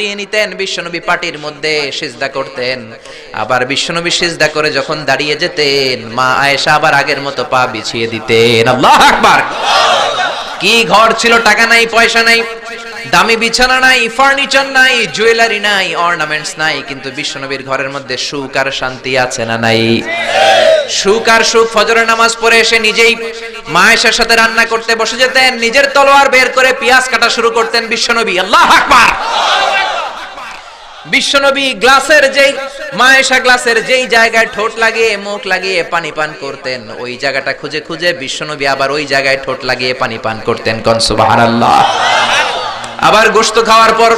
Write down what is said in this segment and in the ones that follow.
গুটিয়ে নিতেন, বিশ্বনবী পাটির মধ্যে সিজদা করতেন। আবার বিশ্বনবী সিজদা করে যখন দাঁড়িয়ে যেতেন, মা আয়েশা আবার আগের মতো পা বিছিয়ে দিতেন। আল্লাহু আকবার। কি ঘর ছিল, টাকা নাই, পয়সা নাই, দামি বিছানা নাই, ফার্নিচার নাই, জুয়েলারি নাই, অর্নামেন্টস নাই, কিন্তু বিশ্বনবীর ঘরের মধ্যে সুখ আর শান্তি আছে না নাই? সুখ আর সুখ। ফজরের নামাজ পড়ে এসে নিজেই মা আয়েশার সাথে রান্না করতে বসে যেতেন, নিজের তলোয়ার বের করে পেঁয়াজ কাটা শুরু করতেন বিশ্বনবী। আল্লাহু আকবার। বিশ্বনবী গ্লাসের যেই মা আয়েশা গ্লাসের যেই জায়গায় ঠোঁট লাগিয়ে মুখ লাগিয়ে পানি পান করতেন, ওই জায়গাটা খুঁজে খুঁজে বিশ্বনবী আবার ওই জায়গায় ঠোঁট লাগিয়ে পানি পান করতেন। কোন সুবহানাল্লাহ। আবার গোশত খাওয়ার পর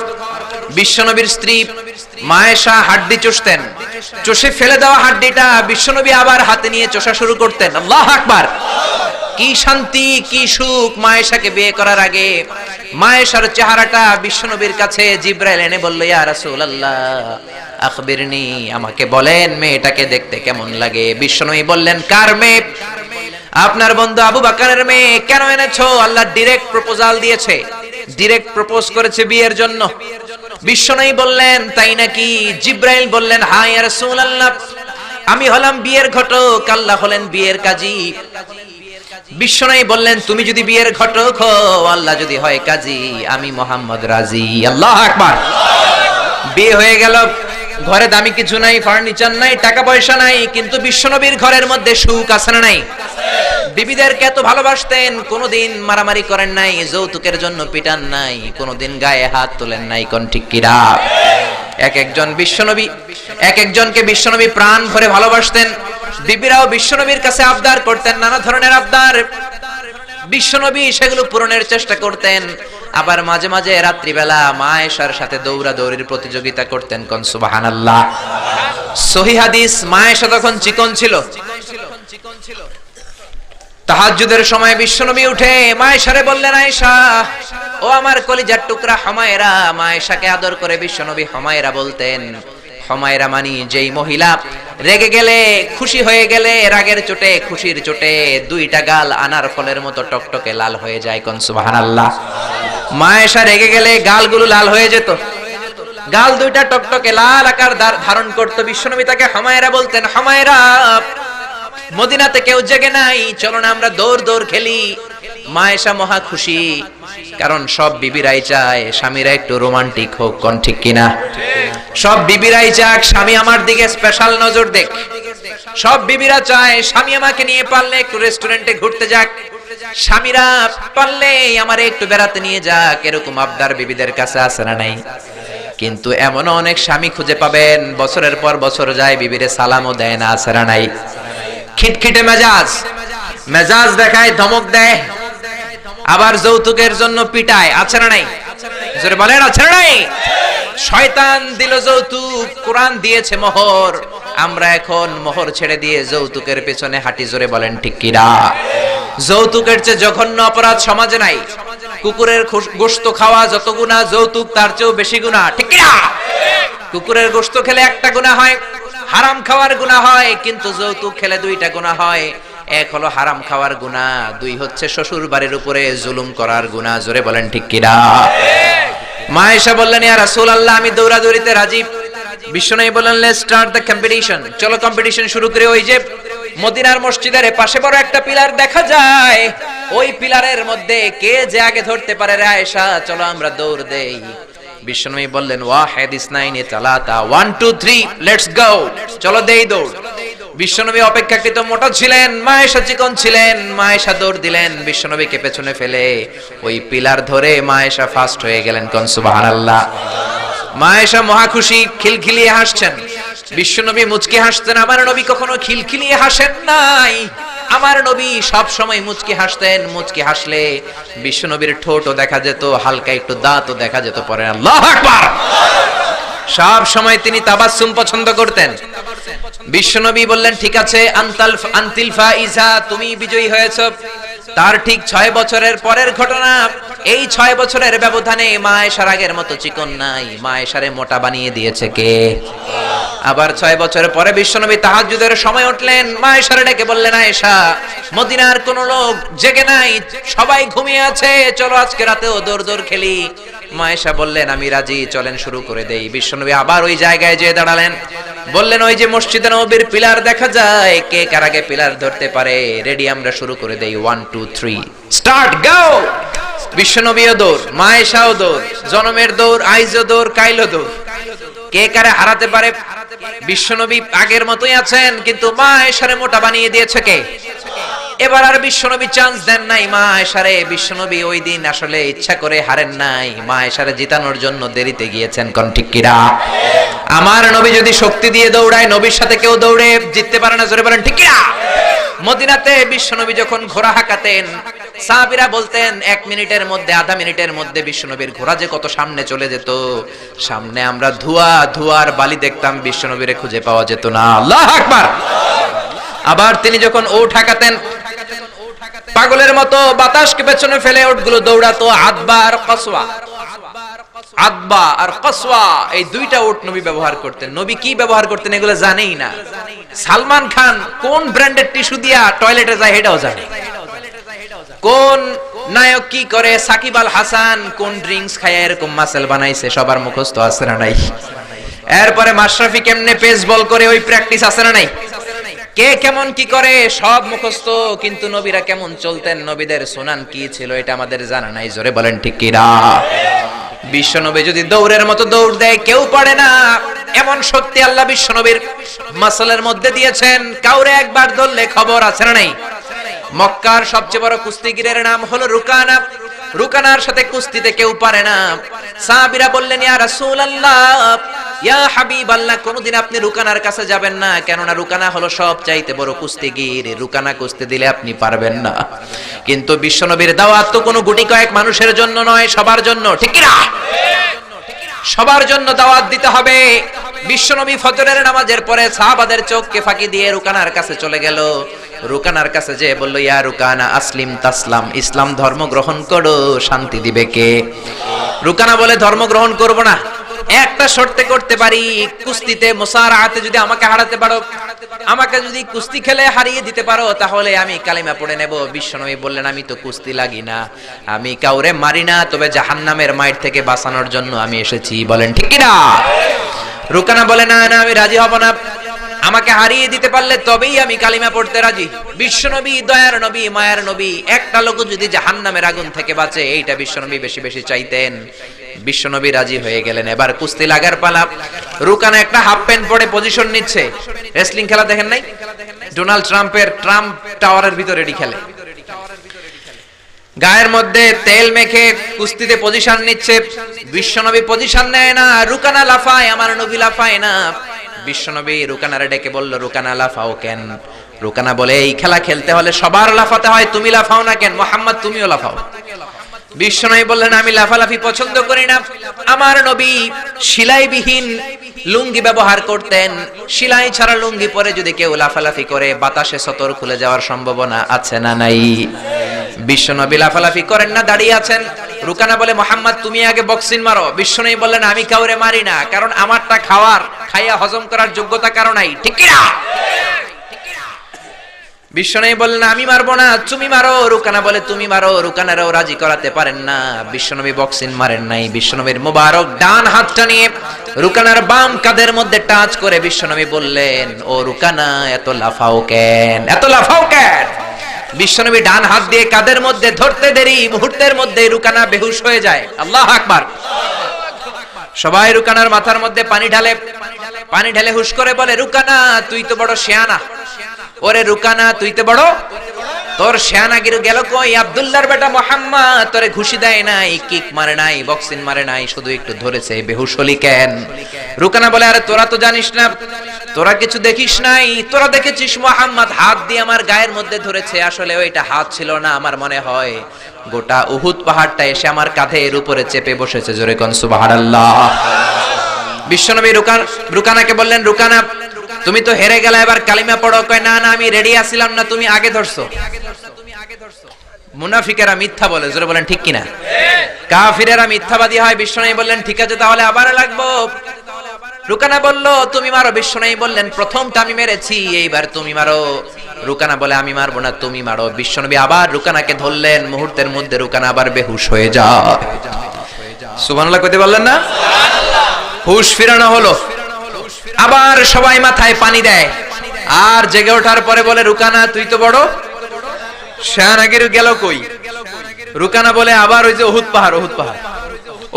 বিশ্বনবীর স্ত্রী মা আয়েশা হাড্ডি চুষতেন, চষে ফেলে দেওয়া হাড্ডিটা বিশ্বনবী আবার হাতে নিয়ে চষা শুরু করতেন। আল্লাহু আকবার। কি শান্তি, কি সুখ। মা আয়েশাকে বিয়ে করার আগে মা আয়েশার চেহারাটা বিশ্বনবীর কাছে জিবরাইল এনে বলল, ইয়া রাসূলুল্লাহ আখবিরনি, আমাকে বলেন মেয়েটাকে দেখতে কেমন লাগে। বিশ্বনবী বললেন, কার মেয়ে? আপনার বন্ধু আবু বকরের মেয়ে। কেন এনেছো? আল্লাহ ডাইরেক্ট প্রপোজাল দিয়েছে, ডাইরেক্ট প্রপোজ করেছে বিয়ের জন্য। বিশ্বনবী বললেন, তাই নাকি? জিবরাইল বললেন, হ্যাঁ ইয়া রাসূলুল্লাহ, আমি হলাম বিয়ের ঘটক, আল্লাহ হলেন বিয়ের কাজী। বিশ্বনবী বললেন, তুমি যদি বিয়ের ঘটক হও, আল্লাহ যদি হয় কাজী, আমি মুহাম্মদ রাজি। আল্লাহু আকবার। বিয়ে হয়ে গেল, ঘরে দামি কিছু নাই, ফার্নিচার নাই, টাকা পয়সা নাই, কিন্তু বিশ্বনবীর ঘরের মধ্যে সুখ আছে না নাই? বিবিদেরকে এত ভালোবাসতেন, কোনোদিন মারামারি করেন নাই, যৌতুকের জন্য পিটান নাই, কোনোদিন গায়ে হাত তোলেন নাই। কোন ঠিক কিরা? এক একজনকে বিশ্বনবী প্রাণ ভরে ভালোবাসতেন। বিবিরাও বিশ্বনবীর কাছে আবদার করতেন, নানা ধরনের আবদার। বিশ্বনবী সেগুলো পূরণের চেষ্টা করতেন। আবার মাঝে মাঝে রাত্রিবেলা মা আয়েশার সাথে দৌড়াদৌড়ির প্রতিযোগিতা করতেন। কোন সুবহানাল্লাহ। সহিহ হাদিস, মা আয়েশা তখন চিকন ছিল। তাহাজ্জুদের সময় বিশ্বনবী উঠে মা আয়েশারে বললেন, আয়েশা ও আমার কলিজার টুকরা হুমায়রা। মা আয়েশাকে আদর করে বিশ্বনবী হুমায়রা বলতেন। হুমায়রা মানি যেই মহিলা রেগে গেলে, খুশি হয়ে গেলে, রাগের চোটে, খুশির চোটে দুইটা গাল আনার ফলের মতো টকটকে লাল হয়ে যায়। কোন সুবহানাল্লাহ। মা আয়েশা রেগে গেলে গালগুলো লাল হয়ে যেত, গাল দুইটা টকটকে লাল আকার ধারণ করত। বিশ্বনবী তাকে হুমায়রা বলতেন, হুমায়রা মদিনাতে কেউ জেগে নাই, চলো না আমরা দৌড় দৌড় খেলি। মা আয়েশা মহা খুশি, কারণ সব বিবিরাই চায় স্বামীরা একটু রোমান্টিক হোক। কোন ঠিক কিনা? সব বিবিরাই চায় স্বামী আমার দিকে স্পেশাল নজর দেখ। সব বিবিরা চায় স্বামী আমাকে নিয়ে পারলে একটু রেস্টুরেন্টে ঘুরতে যাক, স্বামীরা পারলে আমারে একটু বেড়াতে নিয়ে যাক। এরকম আবদার বিবিদের কাছে আছে না নাই? কিন্তু এমন অনেক স্বামী খুঁজে পাবেন, বছরের পর বছর যায়, বিবিরে সালামও দেয় না। আছে না নাই? খিটখিটে মেজাজ দেখায়, ধমক দেয়, আবার যৌতুকের জন্য পিটায়। আছে না নাই? জোরে বলেন, আছে না নাই? শয়তান দিল যৌতুক, কোরআন দিয়েছে মোহর। আমরা এখন মোহর ছেড়ে দিয়ে যৌতুকের পেছনে হাঁটি। জোরে বলেন ঠিক কিনা? যৌতুকের চেয়ে জঘন্য অপরাধ সমাজে নাই। কুকুরের গোশত খাওয়া যত গুনাহ, যৌতুক তার চেয়েও বেশি গুনাহ। ঠিক কিনা? কুকুরের গোশত খেলে একটা গুনাহ হয়, হারাম খাওয়ার গুনাহ হয়, কিন্তু যৌতুক খেলে দুইটা গুনাহ হয়। এক হলো হারাম খাওয়ার গুনাহ, দুই হচ্ছে শ্বশুর বাড়ির উপরে জুলুম করার গুনাহ। জোরে বলেন ঠিক কিনা? মা আয়েশা বললেন, ইয়া রাসূলুল্লাহ আমি দৌড়াদৌড়িতে রাজি। বিশ্বনবী বললেন, লেটস স্টার্ট দ্য কম্পিটিশন, চলো কম্পিটিশন শুরু করি। ওই যে মদিনার মসজিদের পাশে বড় একটা পিলার দেখা যায়, ওই পিলারের মধ্যে কে যে আগে ধরতে পারে রে আয়েশা, চলো আমরা দৌড় দেই। বিশ্বনবী বললেন, ওয়াহিদ ইসনাইনি তালাতা, 1 2 3 লেটস গো, চলো দেই দৌড়। বিশ্বনবী অপেক্ষাকৃত মোটা ছিলেন, মা আয়েশা চিকন ছিলেন। মা আয়েশা দৌড় দিলেন, বিশ্বনবীকে পেছনে ফেলে ওই পিলার ধরে মা আয়েশা ফার্স্ট হয়ে গেলেন। কোন সুবহানাল্লাহ। মা আয়েশা মহা খুশি, খিলখিলিয়ে হাসছেন। বিশ্বনবী মুচকি হাসতেন। আমার নবী কখনো খিলখিলিয়ে হাসেন নাই। আমার নবী সব সময় মুচকি হাসতেন। মুচকি হাসলে বিশ্বনবীর ঠোঁটও দেখা যেত, হালকা একটু দাঁতও দেখা যেত। পরে আল্লাহু আকবার। সব সময় তিনি তাবাসসুম পছন্দ করতেন। বিশ্বনবী বললেন, ঠিক আছে, আনতিল ফাইজা, তুমি বিজয়ী হয়েছো। তার ঠিক 6 বছরের পরের ঘটনা। এই 6 বছরের ব্যবধানে মা আয়েশার আগের মতো চিকন নাই, মা আয়েশারে মোটা বানিয়ে দিয়েছে কে? আবার 6 বছর পরে বিশ্বনবী তাহাজ্জুদের সময় উঠলেন, মা আয়েশারে ডেকে বললেন, আয়েশা মদিনার কোন লোক জেগে নাই, সবাই ঘুমিয়ে আছে, চলো আজকে রাতেও দৌড় দৌড় খেলি। মা আয়েশা বললেন আমি রাজি, চলেন শুরু করে দেই। বিশ্বনবী আবার ওই জায়গায় যেয়ে দাঁড়ালেন, বললেন ওই যে মসজিদে নববীর পিলার দেখা যায়, কে কার আগে পিলার ধরতে পারে? রেডি, আমরা শুরু করে দেই। 1 2 3 স্টার্ট, গো। বিশ্বনবীও দৌড়, মা আয়েশাও দৌড়, জনমের দৌড়, আইজও দৌড়, কাইলও দৌড়। কে কারে হারাতে পারে? বিশ্বনবী আগের মতোই আছেন, কিন্তু মা আয়েশারে মোটা বানিয়ে দিয়েছে কে? এবার আর বিশ্বনবী চান্স দেন নাই মা আয়েশারে। বিশ্বনবী ওই দিন আসলে ইচ্ছা করে হারেন নাই, মা আয়েশারে জিতানোর জন্য দেরিতে গিয়েছেন। কোন ঠিক কিরা? আমার নবী যদি শক্তি দিয়ে দৌড়ায়, নবীর সাথে কেউ দৌড়ে জিততে পারে না। জোরে বলেন ঠিক কিরা? মদিনাতে বিশ্বনবী যখন ঘোড়া হাঁকাতেন, সাহাবীরা বলতেন 1 মিনিটের মধ্যে, আধা মিনিটের মধ্যে বিশ্বনবীর ঘোড়া যে কত সামনে চলে যেত। সামনে আমরা ধোঁয়ার বালি দেখতাম, বিশ্বনবীরে খুঁজে পাওয়া যেত না। আল্লাহু আকবার। আবার তিনি যখন ওট হাঁকাতেন, পাগলের মতো বাতাসকে পেছনে ফেলে ওটগুলো দৌড়াতো। আদবা আর কসওয়া, আদবা আর কসওয়া, এই দুইটা ওট নবী ব্যবহার করতেন। নবী কি ব্যবহার করতেন এগুলো জানেই না। সালমান খান কোন ব্র্যান্ডের টিস্যু দিয়া টয়লেটে যায় এটাও জানে। কোন নায়ক কি করে, সাকিব আল হাসান কোন ড্রিঙ্কস খায় এরকম মাসেল বানাইছে, সবার মুখস্থ আছে না নাই? এরপরে মাশরাফি কেমনে পেস বল করে, ওই প্র্যাকটিস আছে না নাই? কে কেমন কি করে সব মুখস্থ, কিন্তু নবীরা কেমন চলতেন, নবীদের সুনান কি ছিল এটা আমাদের জানা নাই। জোরে বলেন ঠিক কিনা? বিশ্বনবী যদি দৌড়ের মতো দৌড় দেয় কেউ পারে না, এমন শক্তি আল্লাহ বিশ্বনবীর মাসলের মধ্যে দিয়েছেন। কাউরে একবার ধরলে খবর আছে না নাই? মক্কার সবচেয়ে বড় কুস্তিগিরের নাম হলো রুকানা। রুকানার সাথে কুস্তিতে কেউ পারে না। সাহাবীরা বললেন ইয়া রাসূলুল্লাহ, ইয়া হাবিবাল্লাহ, কোনদিন আপনি রুকানার কাছে যাবেন না, কেননা রুকানা হলো সবচাইতে বড় কুস্তিগির, রুকানা কুস্তি দিলে আপনি পারবেন না। কিন্তু বিশ্বনবীর দাওয়াত তো কোনো গুটি কয়েক মানুষের জন্য নয়, সবার জন্য। ঠিক কি না? সবার জন্য দাওয়াত দিতে হবে। বিশ্বনবী ফজরের নামাজের পরে সাহাবাদের চোখকে ফাঁকি দিয়ে রুকানার কাছে চলে গেল। রুকানার কাছে যে বলল ইয়া রুকানা আসলিম তাসলাম, ইসলাম ধর্ম গ্রহণ করো, শান্তি দিবে কে? রুকানা বলে ধর্ম গ্রহণ করব না, একটা শর্তে করতে পারি, কুস্তিতে মুসারাআতে যদি আমাকে হারাতে পারো, আমাকে যদি কুস্তি খেলে হারিয়ে দিতে পারো, তাহলে আমি কালিমা পড়ে নেব। বিশ্বনবী বললেন আমি তো কুস্তি লাগি না, আমি কাউরে মারি না, তবে জাহান্নামের মাইর থেকে বাঁচানোর জন্য আমি এসেছি। বলেন ঠিক কি না? রুকানা বলে না না, আমি রাজি হব না, আমাকে হারিয়ে দিতে পারলে তবেই আমি কালিমা পড়তে রাজি। বিশ্বনবী দয়ার নবী, মায়ার নবী, একটা লোক যদি জাহান্নামের আগুন থেকে বাঁচে এইটা বিশ্বনবী বেশি বেশি চাইতেন। বিশ্বনবী রাজি হয়ে গেলেন। এবার কুস্তি লাগার পালা। রুকানা একটা হাফ প্যান্ট পরে পজিশন নিচ্ছে। রেসলিং খেলা দেখেন নাই? ডোনাল্ড ট্রাম্পের ট্রাম্প টাওয়ারের ভিতরে এটি খেলে, গায়ের মধ্যে তেল মেখে কুস্তিতে পজিশন নিচ্ছে। বিশ্বনবী পজিশন নেয় না, রুকানা লাফায়, আমার নবী লাফায় না। বিশ্বনবী রুকানারে ডেকে বলল রুকানা লাফাও কেন? রুকানা বলে এই খেলা খেলতে হলে সবার লাফাতে হয়, তুমি লাফাও না কেন? মুহাম্মদ তুমিও লাফাও। বিশ্বনবী বললেন আমি লাফালাফি পছন্দ করি না। আমার নবী সেলাইবিহীন লুঙ্গি ব্যবহার করতেন। সেলাই ছাড়া লুঙ্গি পরে যদি কেউ লাফালাফি করে বাতাসে সতর খুলে যাওয়ার সম্ভাবনা আছে না নাই? বিশ্বনবী লাফালাফি করেন না, দাঁড়িয়ে আছেন। রুকানা বলে মুহাম্মদ তুমি আগে বক্সিং মারো। বিশ্বনবী বললেন আমি কাউরে মারি না, কারণ আমারটা খাইয়া হজম করার যোগ্যতা কারো নাই। ঠিক কি না? বিশ্বনবী বললেন আমি মারবো না, তুমি মারো। রুকানা বলে তুমি মারো। রুকানারও রাজি করাতে পারেন না। বিশ্বনবী বক্সিং মারেন নাই। বিশ্বনবীর মোবারক ডান হাতটা নিয়ে রুকানার বাম কাঁধের মধ্যে টাচ করে বিশ্বনবী বললেন ও রুকানা এত লাফাও কেন, এত লাফাও কেন? বিশ্বনবী ডান হাত দিয়ে কাঁধের মধ্যে ধরতে দেরি, মুহূর্তের মধ্যে রুকানা বেহুশ হয়ে যায়। আল্লাহু আকবার। সবাই রুকানার মাথার মধ্যে পানি ঢালে হুশ করে বলে রুকানা তুই তো বড় শিয়ানা। ওরে রুকানা তুই তো বড়, তোর শিয়ানাগিরি গেল কই? আব্দুল্লাহর বেটা মুহাম্মদ তোরে ঘুষি দেয় নাই, কিক মারে নাই, বক্সিং মারে নাই, শুধু একটু ধরেছে, বেহুশ হলি কেন? রুকানা বলে আরে তোরা তো জানিস না, তোরা কিছু দেখিস নাই, তোরা দেখেছিস মুহাম্মদ হাত দিয়ে আমার গায়ের মধ্যে ধরেছে, আসলে ওইটা হাত ছিল না, আমার মনে হয় গোটা উহুদ পাহাড়টা এসে আমার কাঁধের উপরে চেপে বসেছে। জোরে কোন সুবহানাল্লাহ। বিশ্বনবী রুকানাকে বললেন রুকানা তুমি তো হেরে গেলা, এবার কালিমা পড়ো। কয় না না আমি রেডি আছিলাম না, তুমি আগে ধরছো। মুনাফিকেরা মিথ্যা বলে। জোরে বলেন ঠিক কিনা? কাফিরেরা মিথ্যাবাদী হয়। বিশ্বনবী বললেন ঠিক আছে তাহলে আবার লাগবো। রুকানা বলল তুমি মারো। বিশ্বনবী বললেন প্রথমটা আমি মেরেছি, এইবার তুমি মারো। রুকানা বলে আমি মারবো না, তুমি মারো। বিশ্বনবী আবার রুকানাকে ধরলেন, মুহূর্তের মধ্যে রুকানা আবার বেহুশ হয়ে যায়। সুবহানাল্লাহ কইতে বললেন না? হুশ ফিরানো হলো। আবার সবাই মাথায় পানি দেয়, আর জেগে ওঠার পরে বলে, রুকানা তুই তো বড় শাহনাগীর গেল কই? রুকানা বলে, আবার ওই যে উহুদ পাহাড়, উহুদ পাহাড়,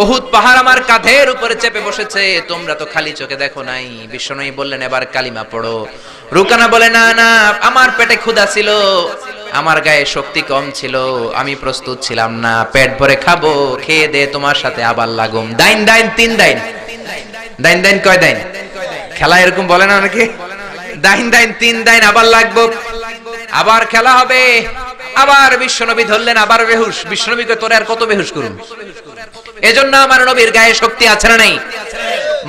উহুদ পাহাড় আমার কাঁধের উপরে চেপে বসেছে, তোমরা তো খালি চোখে দেখো নাই। বিশ্বনবী বললেন, এবার কালিমা পড়ো। রুকানা বলে, না না, আমার পেটে ক্ষুধা ছিল, আমার গায়ে শক্তি কম ছিল, আমি প্রস্তুত ছিলাম না, পেট ভরে খাবো, খেয়ে দে তোমার সাথে আবার লাগুম। দাইন দাইন তিন দাইন, দাইন দাইন কয় দাইন? খেলা এরকম বলে না অনেকে, দাইন দাইন তিন দাইন, আবার লাগবো, আবার খেলা হবে। আবার বিশ্বনবী ধরলেন, আবার বেহুশ। বিশ্বনবীকে তোরে আর কত বেহুশ করুন? এজন্য আমার নবীর গায়ে শক্তি আছে না নাই?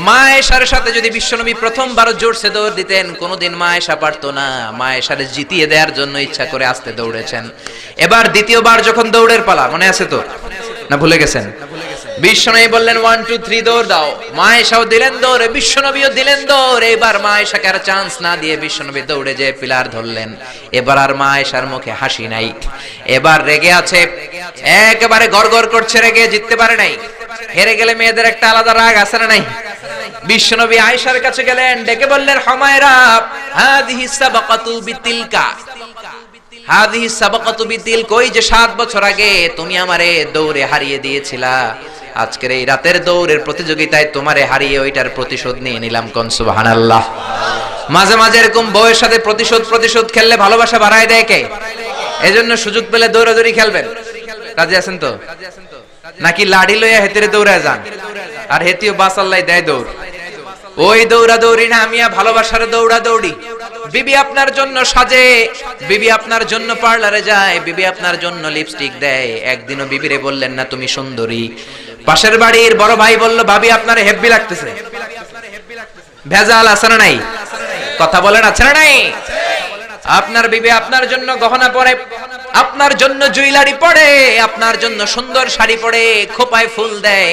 মা আয়েশার সাথে যদি বিশ্বনবী প্রথমবার জোরসে দৌড় দিতেন, কোনোদিন মা আয়েশা পারতো না। মা আয়েশারে জিতিয়ে দেওয়ার জন্য ইচ্ছা করে আস্তে দৌড়েছেন। এবার দ্বিতীয়বার যখন দৌড়ের পালা, মনে আছে তো না ভুলে গেছেন? বিশ্বনবী বললেন 1 2 3 দৌড় দাও। মা আয়েশাও দিলেন দৌড়, বিশ্বনবীও দিলেন দৌড়। এবার মা আয়েশাকে আর চান্স না দিয়ে বিশ্বনবী দৌড়ে যেয়ে পিলার ধরলেন। এবার আর মা আয়েশার মুখে হাসি নাই, এবার রেগে আছে, একেবারে গড়গড় করছে, রেগে জিততে পারে নাই। হেরে গেলে মেয়েদের একটা আলাদা রাগ আছে না নাই? বিশ্বনবী আয়েশার কাছে গেলেন, ডেকে বললেন, হুমায়রা হাদিহি সাবাকাতু বিতিলকা, হাদিহি সাবাকাতু বিতিল, কই যে 7 বছর আগে তুমি আমারে দৌড়ে হারিয়ে দিয়েছিলা, আজকের এই রাতের দৌড়ের প্রতিযোগিতায় তোমারে হারিয়ে ওইটার প্রতিশোধ নিয়ে নিলাম। কোন সুবহানাল্লাহ। মাঝে মাঝে এরকম বউয়ের সাথে প্রতিশোধ খেললে ভালোবাসা বাড়ায় দেয় কে? এজন্য সুযোগ পেলে দৌড়াদৌড়ি খেলবেন। রাজি আছেন তো? নাকি লাড়ি লইয়া হেতেরে দৌড়ায় যান, আর হেতিও বাসাল্লাই দেয় দৌড়? ওই দৌড়া দৌড়ি না, আমিয়া ভালোবাসার দৌড়া দৌড়ি। বিবি আপনার জন্য সাজে, বিবি আপনার জন্য পার্লারে যায়, বিবি আপনার জন্য লিপস্টিক দেয়। একদিনও বিবিরে বললেন না তুমি সুন্দরী? পাশের বাড়ির বড় ভাই বলল, ভাবি আপনার হেব্বি লাগতেছে। ভেজাল আছে না নাই? কথা বলেন, আছে না নাই? আপনার বিবি আপনার জন্য গহনা পরে, আপনার জন্য জুয়েলারি পরে, আপনার জন্য সুন্দর শাড়ি পরে, খোপায় ফুল দেয়,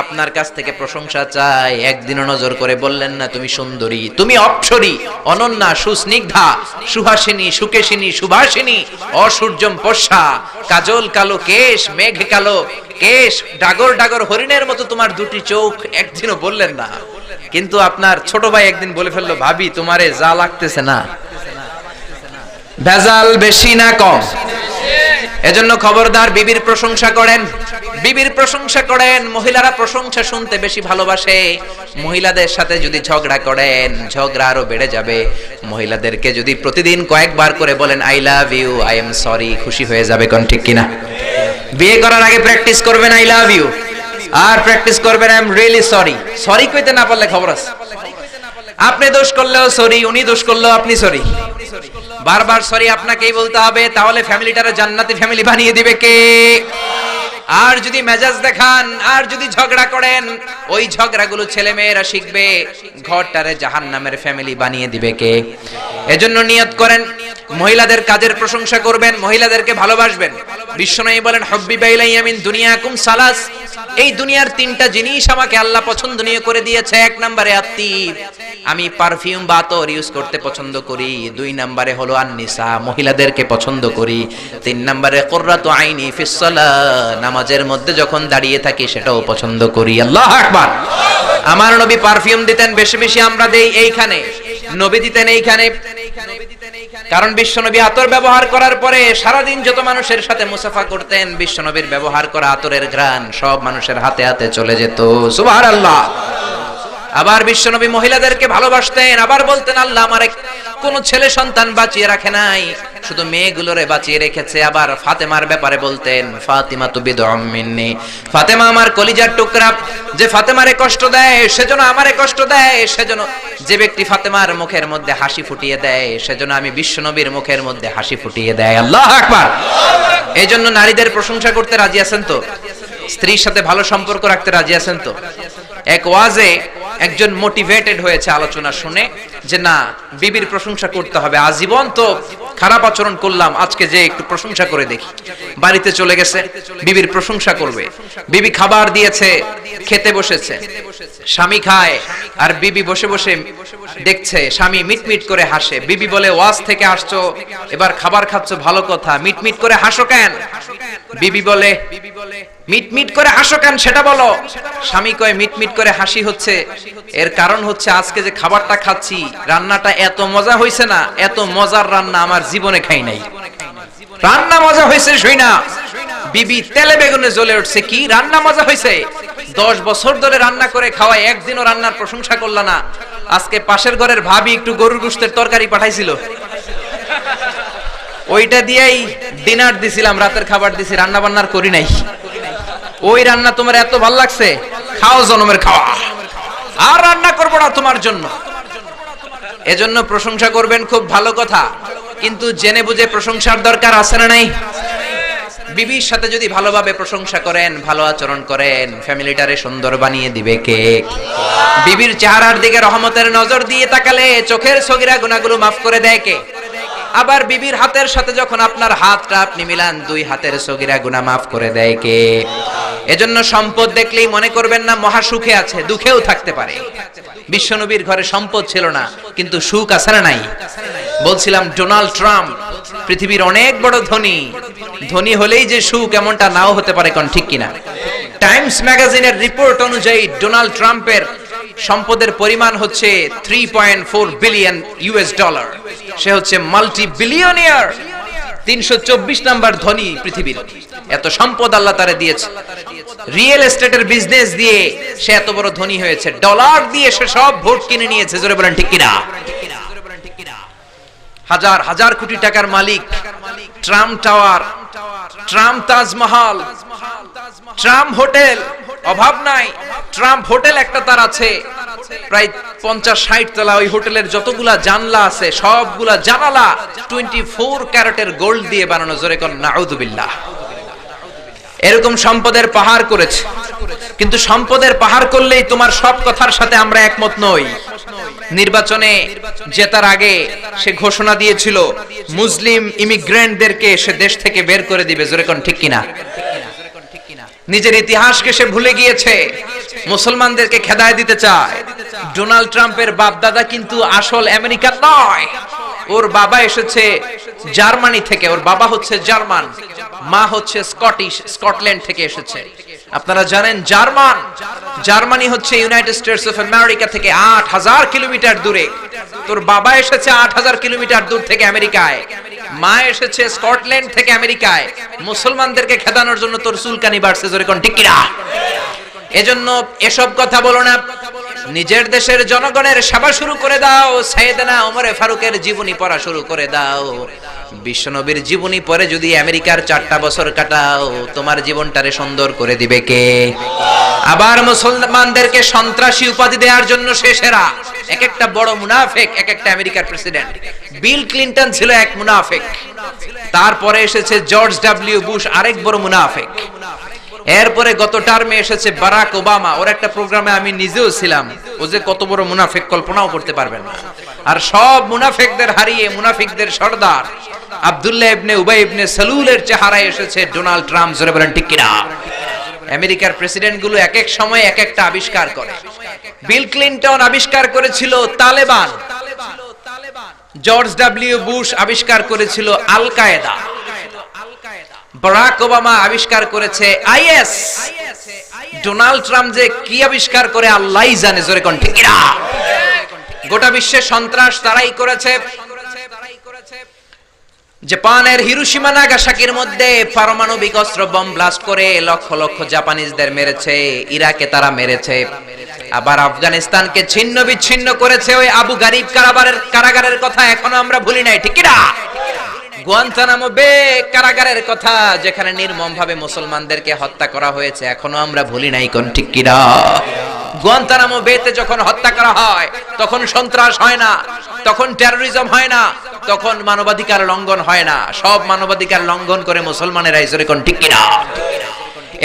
আপনার কাছ থেকে প্রশংসা চাই। একদিনও নজর করে বললেন না তুমি সুন্দরী, তুমি অপ্সরী, অনন্যা, সুস্নিগ্ধা, সুহাসিনী, সুকেশিনী, সুভাষিনী, অসূর্যম পোষা, কাজল কালো কেশ, মেঘ কালো কেশ, ডাগর ডাগর হরিণের মতো তোমার দুটি চোখ, একদিনও বললেন না। কিন্তু আপনার ছোট ভাই একদিন বলে ফেললো, ভাবি তোমারে যা লাগতেছে না। ভেজাল বেশি না কম? এজন্য খবরদার, বিবির প্রশংসা করেন, বিবির প্রশংসা করেন। মহিলারা প্রশংসা শুনতে বেশি ভালোবাসে। মহিলাদের সাথে যদি ঝগড়া করেন, ঝগড়া আরো বেড়ে যাবে। মহিলাদেরকে যদি প্রতিদিন কয়েকবার করে বলেন I love you, I am sorry, খুশি হয়ে যাবে। কোন ঠিক কিনা? বিয়ে করার আগে প্র্যাকটিস করবেন আই লাভ ইউ, আর প্র্যাকটিস করবেন I am really sorry. Sorry কইতে না পারলে খবর আছে। আপনি দোষ করলেও সরি, উনি দোষ করলেও আপনি সরি। বারবার সরি আপনাকেই বলতে হবে, তাহলে ফ্যামিলিটারে জান্নাতি ফ্যামিলি বানিয়ে দিবে কে? আর যদি মেজাজ দেখান, আর যদি ঝগড়া করেন, ওই ঝগড়াগুলো ছেলে মেয়েরা শিখবে, ঘরটারে জাহান্নামের ফ্যামিলি বানিয়ে দিবে কে? এজন্য নিয়ত করেন, মহিলাদের কাজের প্রশংসা করবেন, মহিলাদেরকে ভালোবাসবেন। বিশ্বনবী বলেন, হুব্বিবা ইলাইয়া মিন দুনিয়াকুম সালাস, এই দুনিয়ার 3টা জিনিস আমাকে আল্লাহ পছন্দনীয় করে দিয়েছে। 1 নম্বরে আত্তিব, আমি পারফিউম বা আতর ইউজ করতে পছন্দ করি। 2 নম্বরে হলো আন-নিসা, মহিলাদেরকে পছন্দ করি। 3 নম্বরে কুররাতু আইনি ফিস সালাহ, নামাজের মধ্যে যখন দাঁড়িয়ে থাকি সেটাও পছন্দ করি। আল্লাহু আকবার। আমার নবী পারফিউম দিতেন বেশি বেশি, আমরা দেই এইখানে, নবী দিতেন এইখানে। কারণ বিশ্বনবী আতর ব্যবহার করার পরে সারাদিন যত মানুষের সাথে মুসাফা করতেন, বিশ্বনবীর ব্যবহার করা আতরের ঘ্রাণ সব মানুষের হাতে হাতে চলে যেত। সুবহানাল্লাহ। আবার বিশ্বনবী মহিলাদেরকে ভালোবাসতেন, আবার বলতেন, আল্লাহ আমার কোন ছেলে সন্তান বাঁচিয়ে রাখে নাই, শুধু মেয়েগুলোরে বাঁচিয়ে রেখেছে। আবার ফাতেমার ব্যাপারে বলতেন, ফাতিমা তু বিদউম মিন্নি, ফাতেমা আমার কলিজার টুকরা, যে ফাতেমারে কষ্ট দেয় সেজন্য আমারে কষ্ট দেয়, সেজন্য যে ব্যক্তি ফাতেমার মুখের মধ্যে হাসি ফুটিয়ে দেয়, সেজন্য আমি বিশ্বনবীর মুখের মধ্যে হাসি ফুটিয়ে দেয়। আল্লাহু আকবার। এইজন্য নারীদের প্রশংসা করতে রাজি আছেন তো? স্ত্রীর সাথে ভালো সম্পর্ক রাখতে রাজি আছেন তো? এক ওয়াজে একজন মোটিভেটেড হয়েছে আলোচনা শুনে, যে না, বিবির প্রশংসা করতে হবে, আজীবন তো খারাপ আচরণ করলাম, আজকে যে একটু প্রশংসা করে দেখি। বাড়িতে চলে গেছে, বিবির প্রশংসা করবে। বিবি খাবার দিয়েছে, খেতে বসেছে, স্বামী খায় আর বিবি বসে বসে দেখছে, স্বামী মিটমিট করে হাসে। বিবি বলে, ওয়াজ থেকে আসছো, এবার খাবার খাচ্ছ, ভালো কথা, মিটমিট করে হাসো কেন? বিবি বলে, মিটমিট করে হাসো কেন সেটা বলো। স্বামী কয় মিটমিট করে হাসি হচ্ছে, এর কারণ হচ্ছে আজকে যে খাবারটা খাচ্ছি রান্নাটা এত মজা হয়েছে না, এত মজার রান্না আমার জীবনে খাই নাই। রান্না মজা হয়েছে শুই না, বিবি তেলে বেগুনে জ্বলে উঠছে, কি রান্না মজা হয়েছে। 10 বছর ধরে রান্না করে খাওয়ায় একদিনও রান্নার প্রশংসা করলা না। আজকে পাশের ঘরের ভাবি একটু গরুর গোশতের তরকারি পাঠাইছিল, ওইটা দিয়েই ডিনার দিছিলাম, রাতের খাবার দিছি, রান্না বান্নার করি নাই। ওই রান্না তোমার এত ভাল লাগছে, খাও জনমের খাওয়া, আর রান্না করবো না তোমার জন্য। এজন্য প্রশংসা করবেন, খুব ভালো কথা, কিন্তু জেনে বুঝে প্রশংসার দরকার আছে না নাই? বিবির সাথে যদি ভালোভাবে প্রশংসা করেন, ভালো আচরণ করেন, ফ্যামিলিটারে সুন্দর বানিয়ে দিবে কে? বিবির চেহারার দিকে রহমতের নজর দিয়ে তাকালে চোখের সগীরা গুনাহগুলো মাফ করে দেয় কে? আবার বিবির হাতের সাথে যখন আপনার হাতটা আপনি মিলান, 2 হাতের সগীরা গুনাহ মাফ করে দেয় কে? এজন্য সম্পদ দেখলেই মনে করবেন না মহা সুখে আছে, দুঃখেও থাকতে পারে। বিশ্বনবীর ঘরে সম্পদ ছিল না, কিন্তু সুখ আছে না নাই? বলছিলাম ডোনাল্ড ট্রাম্প পৃথিবীর অনেক বড় ধনী, ধনী হলেই যে সুখ এমনটা নাও হতে পারে, কোন ঠিক কিনা? টাইমস ম্যাগাজিনের রিপোর্ট অনুযায়ী ডোনাল্ড ট্রাম্পের সম্পদের পরিমাণ হচ্ছে 3.4 বিলিয়ন ইউএস ডলার। সে হচ্ছে মাল্টি বিলিয়নিয়ার, 324 নাম্বার ধনী পৃথিবীর। এত সম্পদ আল্লাহ তারে দিয়েছে। রিয়েল এস্টেটের বিজনেস দিয়ে সে এত বড় ধনী হয়েছে, ডলার দিয়ে সে সব ভোট কিনে নিয়েছে। জোরে বলেন ঠিক কিনা? হাজার হাজার কোটি টাকার মালিক। Trump tower, Trump Taj Mahal, Trump hotel, অভাব নাই। ট্রাম্প হোটেল একটা তার আছে, প্রায় 50-60 তলা। ওই হোটেলের যতগুলা জানলা আছে সবগুলা জানালা 24 ক্যারেটের গোল্ড দিয়ে বানানো। জোরে কোন নাউযুবিল্লাহ। এরকম সম্পদের পাহাড় করেছে, কিন্তু সম্পদের পাহাড় করলেই তোমার সব কথার সাথে আমরা একমত নই। নির্বাচনে জেতার আগে সে ঘোষণা দিয়েছিল মুসলিম ইমিগ্রেন্টদেরকে সে দেশ থেকে বের করে দিবে। জোরে কোন ঠিক কিনা? নিজের ইতিহাসকে সে ভুলে গিয়েছে, মুসলমানদেরকে খেদায় দিতে চায়। ডোনাল্ড ট্রাম্পের বাপ দাদা কিন্তু আসল আমেরিকান নয়, ওর বাবা এসেছে জার্মানি থেকে। ওর বাবা হচ্ছে জার্মান, মা হচ্ছে স্কটিশ, স্কটল্যান্ড থেকে এসেছে। আপনারা জানেন জার্মানি হচ্ছে ইউনাইটেড স্টেটস অফ আমেরিকা থেকে 8000 কিলোমিটার দূরে। তোর বাবা এসেছে 8000 কিলোমিটার দূর থেকে আমেরিকায়, মা এসেছে স্কটল্যান্ড থেকে আমেরিকায়। মুসলমানদেরকে খেদানোর জন্য তোর চুলকানি বাড়ছে। জোরে কোন ঠিক কিনা? এজন্য এসব কথা বলো না, নিজের দেশের জনগণের সেবা শুরু করে দাও। সাইয়েদনা ওমরে ফারুকের জীবনী পড়া শুরু করে দাও। বিশ্বনবীর জীবনী পড়ে যদি আমেরিকার 4টা বছর কাটাও, তোমার জীবনটারে সুন্দর করে দিবে কে? আবার মুসলমানদেরকে সন্ত্রাসী উপাধি দেওয়ার জন্য সে সেরা। এক একটা বড় মুনাফিক, এক একটা আমেরিকার প্রেসিডেন্ট। বিল ক্লিনটন ছিল এক মুনাফিক, তারপরে এসেছে জর্জ ডব্লিউ বুশ, আরেক বড় মুনাফিক। এরপরে গত টার্মে এসেছে বারাক ওবামা। ওর একটা প্রোগ্রামে আমি নিজেও ছিলাম। ও যে কত বড় মুনাফিক কল্পনাও করতে পারবেন না। আর সব মুনাফিকদের হারিয়ে মুনাফিকদের সর্দার আব্দুল্লাহ ইবনে উবাই ইবনে সালুলের চেহারায় এসেছে ডোনাল্ড ট্রাম্প। জোরে বলেন ঠিক কিনা? আমেরিকার প্রেসিডেন্ট গুলো এক এক সময় এক একটা আবিষ্কার করে। বিল ক্লিনটন আবিষ্কার করেছিল তালেবান, জর্জ ডব্লিউ বুশ আবিষ্কার করেছিল আল কায়েদা, বারাক ওবামা আবিষ্কার করেছে আইএস। ডোনাল্ড ট্রাম্প যে কি আবিষ্কার করে আল্লাহই জানে। জোরে কোন ঠিক কিনা? গোটা বিশ্বে সন্ত্রাস তারাই করেছে। জাপানের হিরোশিমা নাগাসাকির মধ্যে পারমাণবিক অস্ত্র বম ব্লাস্ট করে লক্ষ লক্ষ জাপানিজদের মেরেছে। ইরাকে তারা মেরেছে। আবার আফগানিস্তানকে ছিন্ন বিচ্ছিন্ন করেছে। ওই আবু গারিব কারাগারের কথা এখনো আমরা ভুলি নাই, ঠিক কিনা? গুয়ান্তানামো বে কারাগারের কথা, যেখানে নির্মমভাবে মুসলমানদেরকে হত্যা করা হয়েছে, এখনো আমরা ভুলি নাই, কোন ঠিক কিনা? গুয়ান্তানামো বেতে যখন হত্যা করা হয় তখন সন্ত্রাস হয় না, তখন টেরোরিজম হয় না, তখন মানবাধিকার লঙ্ঘন হয় না। সব মানবাধিকার লঙ্ঘন করে মুসলমানেরা। জোরে কোন ঠিক কিনা?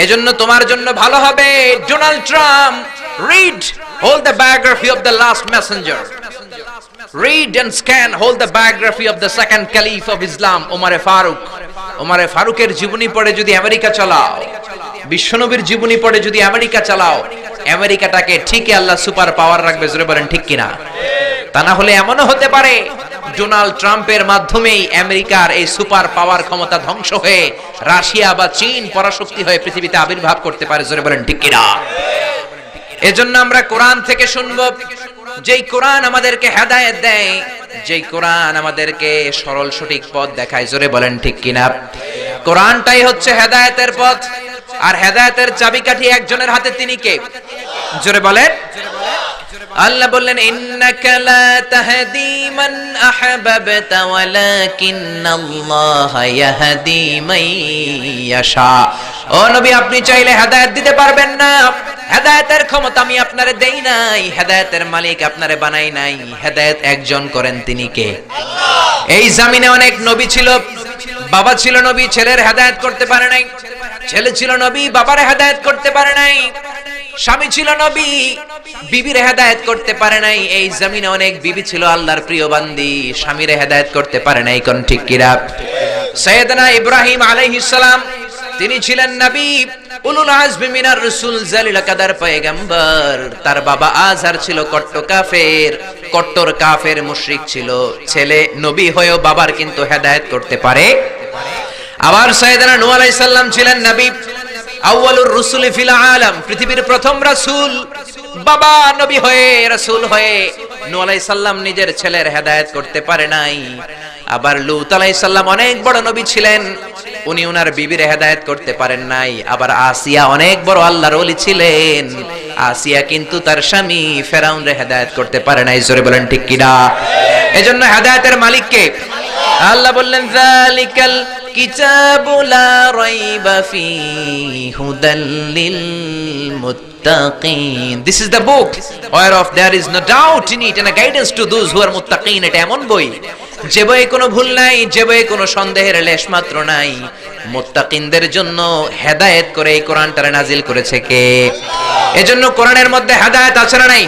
এজন্য তোমার জন্য ভালো হবে Donald Trump read all the biography of the last messenger, read and scan all the biography of the second caliph of Islam, ওমরে ফারুক। ওমরে ফারুকের জীবনী পড়ে যদি আমেরিকা চালাও, বিশ্বনবীর জীবনী পড়ে যদি আমেরিকা চালাও, আমেরিকাটাকে ঠিকই আল্লাহ সুপার পাওয়ার রাখবে। জোরে বলেন ঠিক কিনা? তা না হলে এমনও হতে পারে ডোনাল্ড ট্রাম্পের মাধ্যমেই আমেরিকার এই সুপার পাওয়ার ক্ষমতা ধ্বংস হয়ে রাশিয়া বা চীন পরাশক্তি হয়ে পৃথিবীতে আবির্ভাব করতে পারে। জোরে বলেন ঠিক কিনা? এজন্য আমরা কোরআন থেকে শুনবো, যেই কোরআন আমাদেরকে হেদায়েত দেয়, যেই কোরআন আমাদেরকে সরল সঠিক পথ দেখায়। জোরে বলেন ঠিক কিনা? কোরআনটাই হচ্ছে হেদায়েতের পথ, আর হেদায়েতের চাবিকাঠি একজনের হাতে, তিনি কে? জোরে বলেন। আল্লাহ বললেন, ইন্নাকা লা তাহদি মান আহবাবতা ওয়ালাকিন্নাল্লাহা ইয়াহদি মান ইয়াশা। ও নবী, আপনি চাইলে হেদায়েত দিতে পারবেন না। হেদায়েতের ক্ষমতা আমি আপনারে দেই নাই, হেদায়েতের মালিক আপনারে বানাই নাই। হেদায়েত একজন করেন, তিনি কে? আল্লাহ। এই জমিনে অনেক নবী ছিল, বাবা ছিল নবী, ছেলের হেদায়েত করতে পারে নাই। ছেলে ছিল নবী, বাবার হেদায়েত করতে পারে নাই। স্বামী ছিল নবী, বিবির হেদায়েত করতে পারে নাই। এই জমিনে অনেক বিবি ছিল আল্লাহর প্রিয় বান্দি, স্বামীর হেদায়েত করতে পারে নাই। কোন ঠিক কিনা? সাইয়েদনা ইব্রাহিম আলাইহিস সালাম, তিনি ছিলেন নবী, উলুল আজমি মিনার রাসূল, জালিল কাদার পয়গম্বর। তার বাবা আজহার ছিল কট্টর কাফের মুশরিক ছিল। ছেলে নবী হয়েও বাবার কিন্তু হেদায়েত করতে পারে। আবার সাইয়েদনা নূহ আলাইহিস সালাম ছিলেন নবী, আউয়ালুর রাসূলি ফিল আলাম, পৃথিবীর প্রথম রাসূল। বাবা নবী হয়ে, রাসূল হয়ে নূহ আলাইহিস সালাম নিজের ছেলের হেদায়েত করতে পারে নাই। আবার লূত আলাইহিস সালাম অনেক বড় নবী ছিলেন, উনি ওনার বিবির হেদায়েত করতে পারেন নাই। আবার আসিয়া অনেক বড় আল্লাহর ওলি ছিলেন, আসিয়া কিন্তু তার স্বামী ফেরাউনের হেদায়েত করতে পারে নাই। জোরে বলেন ঠিক কিনা? এজন্য হেদায়েতের মালিক কে? আল্লাহ বললেন, যালিকাল কিতাবু লা রাইবা ফীহি হুদাল লিল মুত্তাকিন। This is the book whereof there is no doubt in it and a guidance to those who are muttaqin. এটা এমন বই, যে বইয়ে কোনো ভুল নাই, যে বইয়ে কোনো সন্দেহের লেশ মাত্র নাই। মুত্তাকিনদের জন্য হেদায়েত করে এই কোরআনটারে নাজিল করেছে কে? এজন্য কোরআনের মধ্যে হেদায়েত আছে না নাই?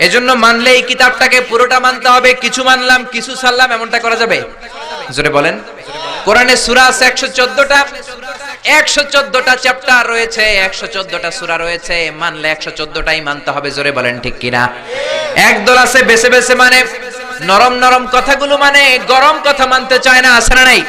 এজন্য মানলে এই কিতাবটাকে পুরোটা মানতে হবে। কিছু মানলাম, কিছু ছাড়লাম, এমনটা করা যাবে? জোরে বলেন। কোরআনে সূরা আছে 114টা, 114টা চ্যাপ্টার রয়েছে, 114টা সূরা রয়েছে। মানলে 114টাই মানতে হবে। জোরে বলেন ঠিক কিনা? একদল আছে বেছে বেছে মানে, নরম নরম কথাগুলো মানে, গরম কথা মানতে চায় না। আছে না নাই?